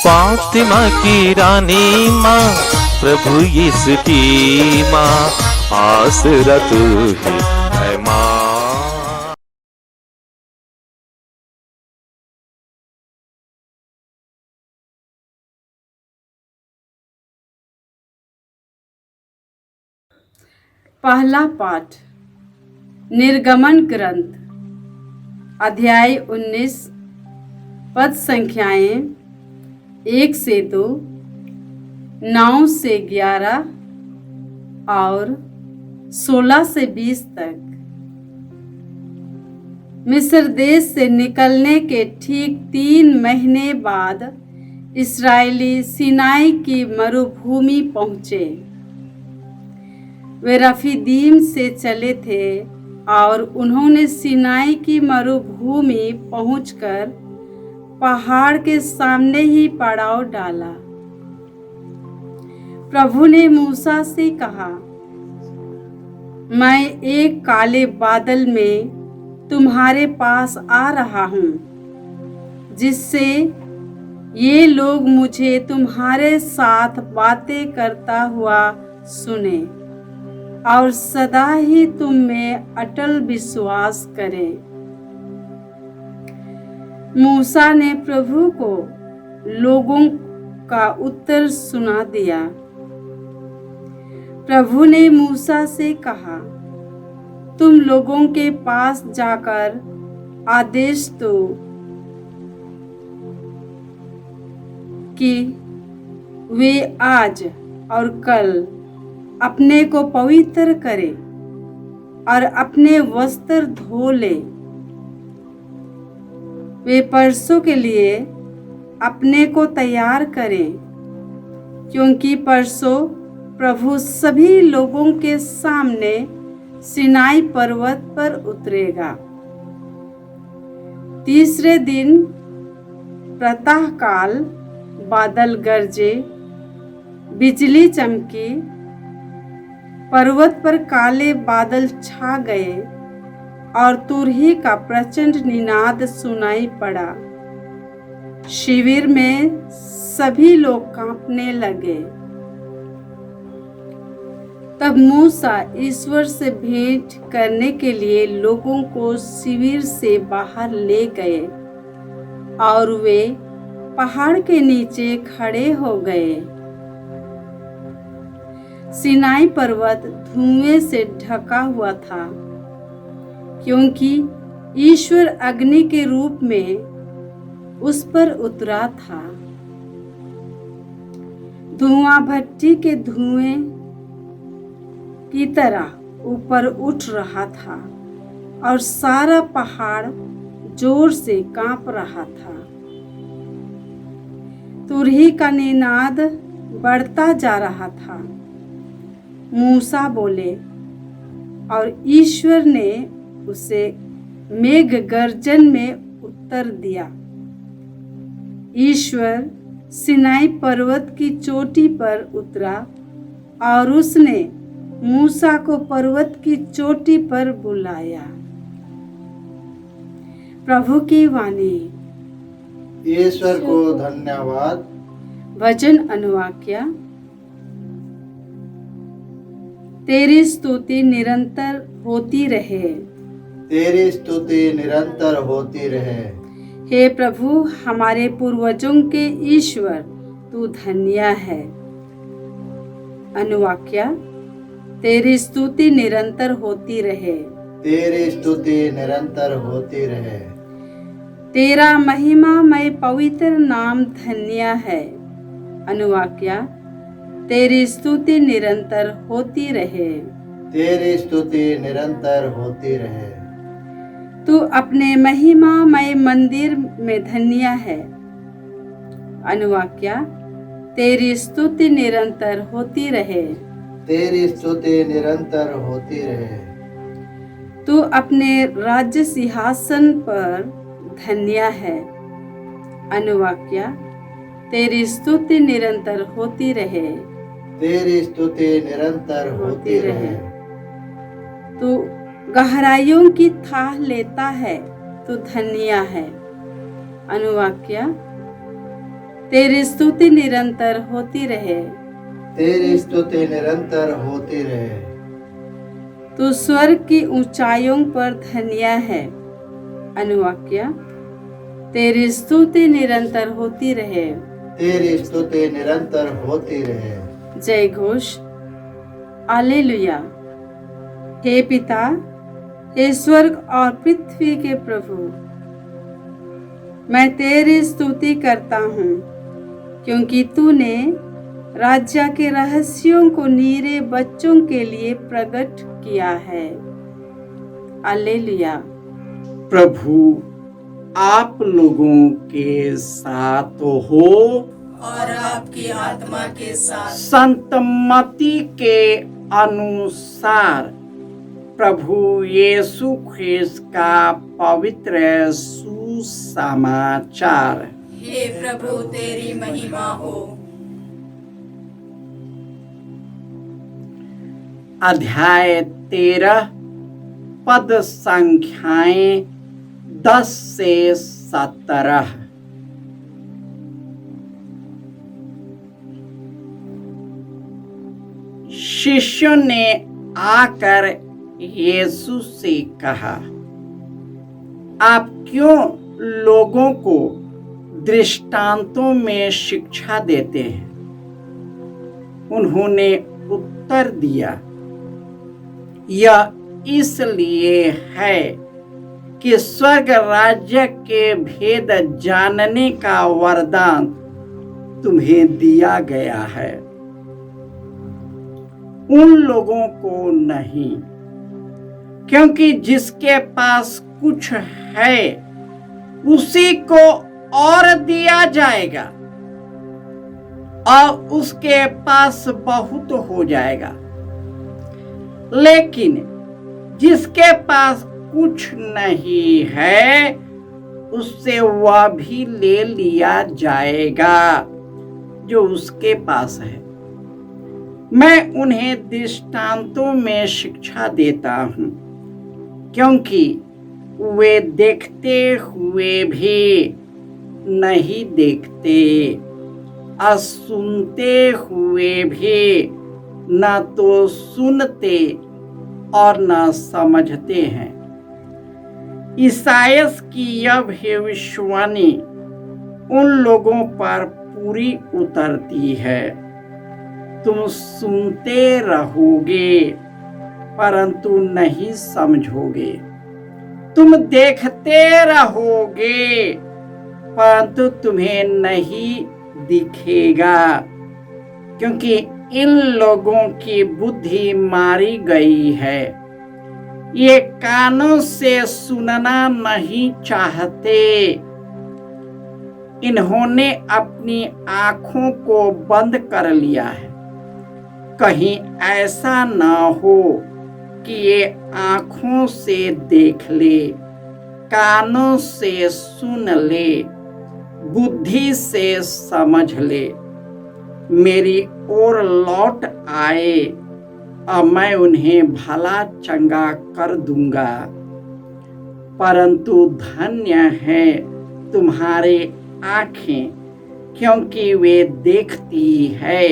फातिमा की रानी माँ, प्रभु यीशु की माँ, आसरा तू ही है माँ। पहला पाठ निर्गमन ग्रंथ अध्याय 19 पद संख्याएं 1 से 2, 9 से 11 और 16 से 20 तक। मिस्र देश से निकलने के ठीक 3 महीने बाद इस्राएली सिनाई की मरुभूमि पहुंचे। वे रफीदीम से चले थे और उन्होंने सिनाई की मरुभूमि पहुंचकर पहाड़ के सामने ही पड़ाव डाला। प्रभु ने मूसा से कहा, मैं एक काले बादल में तुम्हारे पास आ रहा हूं, जिससे ये लोग मुझे तुम्हारे साथ बातें करता हुआ सुने और सदा ही तुम में अटल विश्वास करें। मूसा ने प्रभु को लोगों का उत्तर सुना दिया। प्रभु ने मूसा से कहा, तुम लोगों के पास जाकर आदेश दो कि वे आज और कल अपने को पवित्र करें और अपने वस्त्र धो ले। वे परसों के लिए अपने को तैयार करें, क्योंकि परसों प्रभु सभी लोगों के सामने सिनाई पर्वत पर उतरेगा। तीसरे दिन प्रातःकाल बादल गरजे, बिजली चमकी, पर्वत पर काले बादल छा गए और तुरही का प्रचंड निनाद सुनाई पड़ा। शिविर में सभी लोग कांपने लगे। तब मूसा ईश्वर से भेंट करने के लिए लोगों को शिविर से बाहर ले गए और वे पहाड़ के नीचे खड़े हो गए। सिनाई पर्वत धुएं से ढका हुआ था, क्योंकि ईश्वर अग्नि के रूप में उस पर उतरा था। धुआं भट्टी के धुएं की तरह ऊपर उठ रहा था और सारा पहाड़ जोर से कांप रहा था। तुरही का निनाद बढ़ता जा रहा था। मूसा बोले और ईश्वर ने उसे मेघ गर्जन में उत्तर दिया। ईश्वर सिनाई पर्वत की चोटी पर उतरा और उसने मूसा को पर्वत की चोटी पर बुलाया। प्रभु की वाणी। ईश्वर को धन्यवाद। वचन अनुवाक्या। तेरी स्तुति निरंतर होती रहे। तेरी स्तुति निरंतर होती रहे। हे प्रभु, हमारे पूर्वजों के ईश्वर, तू धन्य है। अनुवाक्या। तेरी स्तुति निरंतर होती रहे। तेरी स्तुति निरंतर होती रहे। तेरा महिमामय पवित्र नाम धन्य है। अनुवाक्या। तेरी स्तुति निरंतर होती रहे। तेरी स्तुति निरंतर होती रहे। तू अपने महिमामय मंदिर में धन्य है। अनुवाक्या। तेरी स्तुति निरंतर होती रहे। तेरी स्तुति निरंतर होती रहे। तू अपने राज्य सिंहासन पर धन्य है। अनुवाक्या। तेरी स्तुति निरंतर होती रहे। तेरी स्तुति निरंतर होती रहे। तू गहराइयों की थाह लेता है, तू धन्य है। अनुवाक्या। तेरी स्तुति निरंतर होती रहे। तेरी स्तुति निरंतर होती रहे। तू स्वर्ग की ऊंचाइयों पर धन्य है। अनुवाक्य, तेरी स्तुति निरंतर होती रहे। तेरी स्तुति निरंतर होती रहे। जय घोष। हालेलुया। हे पिता, हे स्वर्ग और पृथ्वी के प्रभु, मैं तेरी स्तुति करता हूँ, क्योंकि तूने राज्य के रहस्यों को नीरे बच्चों के लिए प्रकट किया है। हालेलुया। प्रभु आप लोगों के साथ हो और आपकी आत्मा के साथ। संत मत्ती के अनुसार प्रभु यीशु ख्रिस्त का पवित्र सुसमाचार। हे प्रभु तेरी महिमा हो। अध्याय 13 पद संख्याएं 10 से 17। शिष्यों ने आकर यीशु से कहा, आप क्यों लोगों को दृष्टांतों में शिक्षा देते हैं? उन्होंने उत्तर दिया, यह इसलिए है कि स्वर्ग राज्य के भेद जानने का वरदान तुम्हें दिया गया है, उन लोगों को नहीं। क्योंकि जिसके पास कुछ है उसी को और दिया जाएगा और उसके पास बहुत हो जाएगा, लेकिन जिसके पास कुछ नहीं है उससे वह भी ले लिया जाएगा जो उसके पास है। मैं उन्हें दृष्टांतों में शिक्षा देता हूँ, क्योंकि वे देखते हुए भी नहीं देखते और सुनते हुए भी न तो सुनते और न समझते हैं। ईसायास की यह भविष्यवाणी उन लोगों पर पूरी उतरती है, तुम सुनते रहोगे परंतु नहीं समझोगे, तुम देखते रहोगे परंतु तुम्हें नहीं दिखेगा, क्योंकि इन लोगों की बुद्धि मारी गई है। ये कानों से सुनना नहीं चाहते, इन्होंने अपनी आंखों को बंद कर लिया है, कहीं ऐसा ना हो कि ये आंखों से देख ले, कानों से सुन ले, बुद्धि से समझ ले, मेरी ओर लौट आए और मैं उन्हें भला चंगा कर दूंगा। परंतु धन्य है तुम्हारे आंखें, क्योंकि वे देखती है,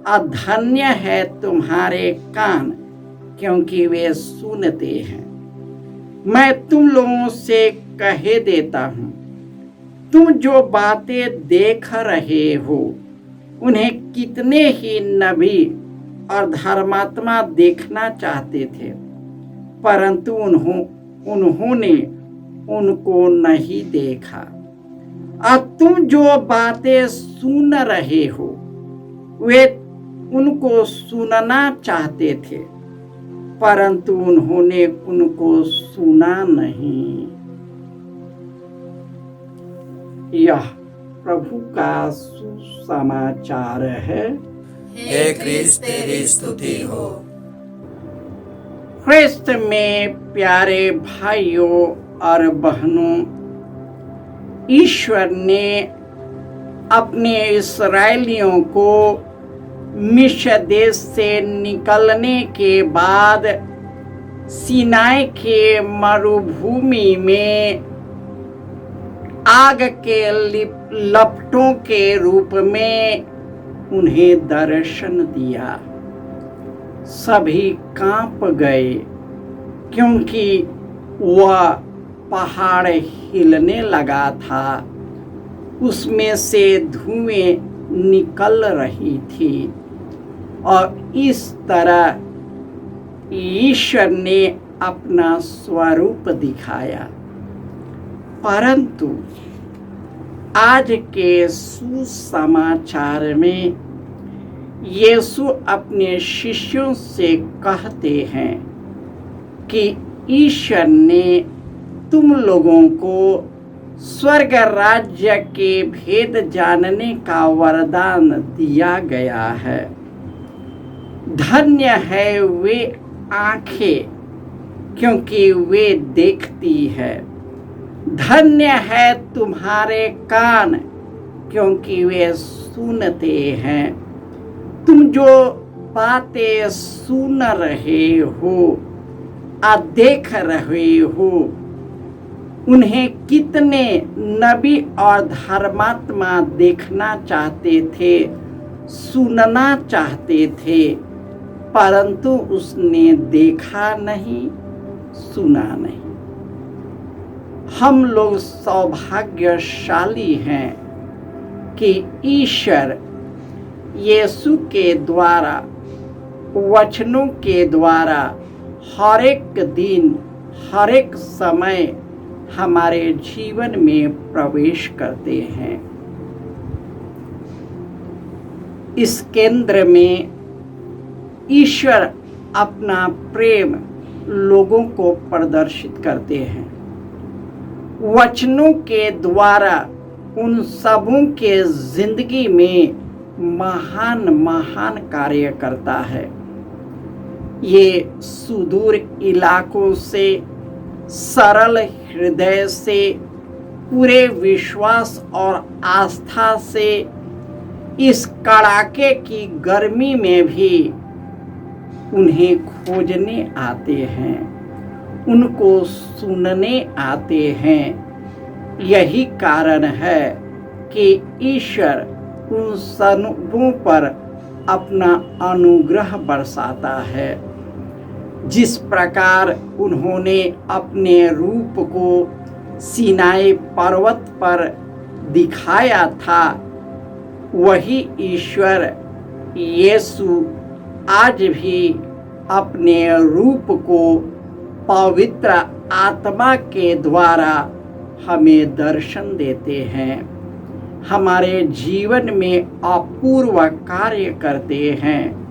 और धन्य है तुम्हारे कान, क्योंकि वे सुनते हैं। मैं तुम लोगों से कह देता हूँ, तुम जो बातें देख रहे हो उन्हें कितने ही नबी और धर्मात्मा देखना चाहते थे, परंतु उन्होंने उनको नहीं देखा। और तुम जो बातें सुन रहे हो वे उनको सुनना चाहते थे, परंतु उन्होंने उनको सुना नहीं। यह प्रभु का सुसमाचार है। हे क्रिस्त तेरी स्तुति हो। ख्रिस्त में प्यारे भाइयों और बहनों, ईश्वर ने अपने इस्राएलियों को मिस्र देश से निकलने के बाद सीनाई के मरुभूमि में आग के लपटों के रूप में उन्हें दर्शन दिया। सभी कांप गए क्योंकि वह पहाड़ हिलने लगा था, उसमें से धुएं निकल रही थी। और इस तरह ईश्वर ने अपना स्वरूप दिखाया। परंतु आज के सुसमाचार में यीशु अपने शिष्यों से कहते हैं कि ईश्वर ने तुम लोगों को स्वर्ग राज्य के भेद जानने का वरदान दिया गया है। धन्य है वे आंखें क्योंकि वे देखती है। धन्य है तुम्हारे कान क्योंकि वे सुनते हैं। तुम जो बातें सुन रहे हो और देख रहे हो, उन्हें कितने नबी और धर्मात्मा देखना चाहते थे, सुनना चाहते थे, परंतु उसने देखा नहीं, सुना नहीं। हम लोग सौभाग्यशाली हैं कि ईश्वर यीशु के द्वारा, वचनों के द्वारा हर एक दिन, हर एक समय हमारे जीवन में प्रवेश करते हैं। इस केंद्र में ईश्वर अपना प्रेम लोगों को प्रदर्शित करते हैं। वचनों के द्वारा उन सबों के जिंदगी में महान महान कार्य करता है। ये सुदूर इलाकों से, सरल हृदय से, पूरे विश्वास और आस्था से इस कड़ाके की गर्मी में भी उन्हें खोजने आते हैं, उनको सुनने आते हैं। यही कारण है कि ईश्वर उन सबों पर अपना अनुग्रह बरसाता है। जिस प्रकार उन्होंने अपने रूप को सीनाई पर्वत पर दिखाया था, वही ईश्वर यीशु आज भी अपने रूप को पवित्र आत्मा के द्वारा हमें दर्शन देते हैं, हमारे जीवन में अपूर्व कार्य करते हैं।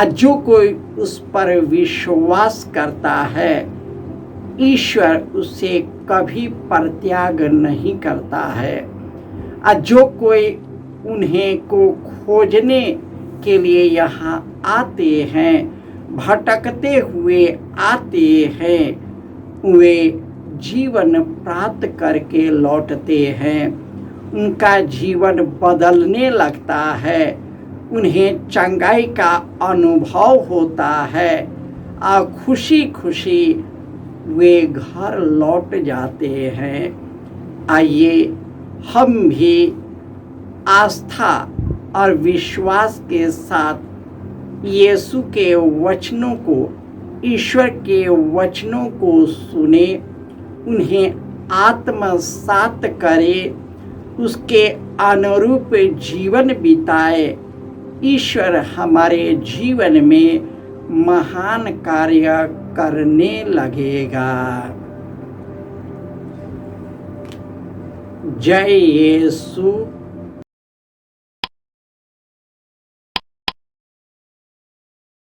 जो कोई उस पर विश्वास करता है, ईश्वर उसे कभी परित्याग नहीं करता है। जो कोई उन्हें को खोजने के लिए यहाँ आते हैं, भटकते हुए आते हैं, वे जीवन प्राप्त करके लौटते हैं। उनका जीवन बदलने लगता है, उन्हें चंगाई का अनुभव होता है और खुशी खुशी वे घर लौट जाते हैं। आइए हम भी आस्था और विश्वास के साथ यीशु के वचनों को, ईश्वर के वचनों को सुने, उन्हें आत्मसात करें, उसके अनुरूप जीवन बिताए। ईश्वर हमारे जीवन में महान कार्य करने लगेगा। जय यीशु।